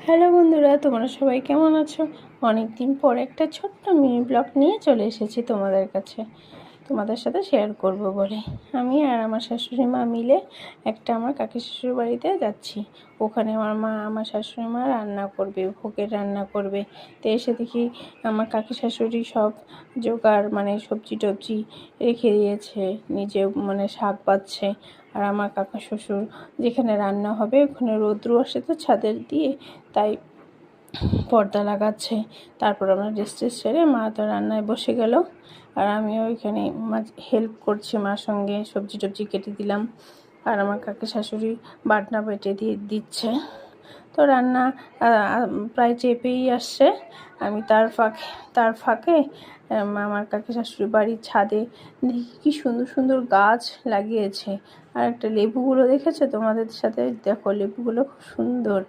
Hello বন্ধুরা, তোমরা সবাই কেমন আছো? অনেক দিন পর একটা ছোট্ট মিনি ব্লগ নিয়ে চলে এসেছি তোমাদের কাছে, তোমাদের সাথে শেয়ার করব বলে। আমি আর আমার শাশুড়ি মা মিলে আমার কাকি শ্বশুর বাড়িতে যাচ্ছি। ওখানে আমার মা, আমার শাশুড়ি মা রান্না করবে, ভোগের রান্না করবে। তো এসে দেখি আমার কাকি শাশুড়ি সব জোগাড়, সবজি টবজি রেখে দিয়েছে, নিজে শাক বাছছে। আর আমার কাকা শ্বশুর যেখানে রান্না হবে ওখানে রৌদ্র আসে তো ছাদের দিয়ে, তাই পর্দা লাগাচ্ছে। তারপর আমরা ড্রেস সেরে মা তো রান্নায় বসে গেল, আর আমিও ওইখানে হেল্প করছি মার সঙ্গে, সবজি টবজি কেটে দিলাম। আর আমার কাকি শাশুড়ি বাটনা বেটে দিচ্ছে। তো রান্না প্রায় চেপেই আসছে। আমি তার ফাঁকে আমার কাকি শাশুড়ি বাড়ির ছাদে দেখি কি সুন্দর সুন্দর গাছ লাগিয়েছে। আর একটা লেবুগুলো দেখেছো? তোমাদের সাথে দেখো, লেবুগুলো খুব সুন্দর।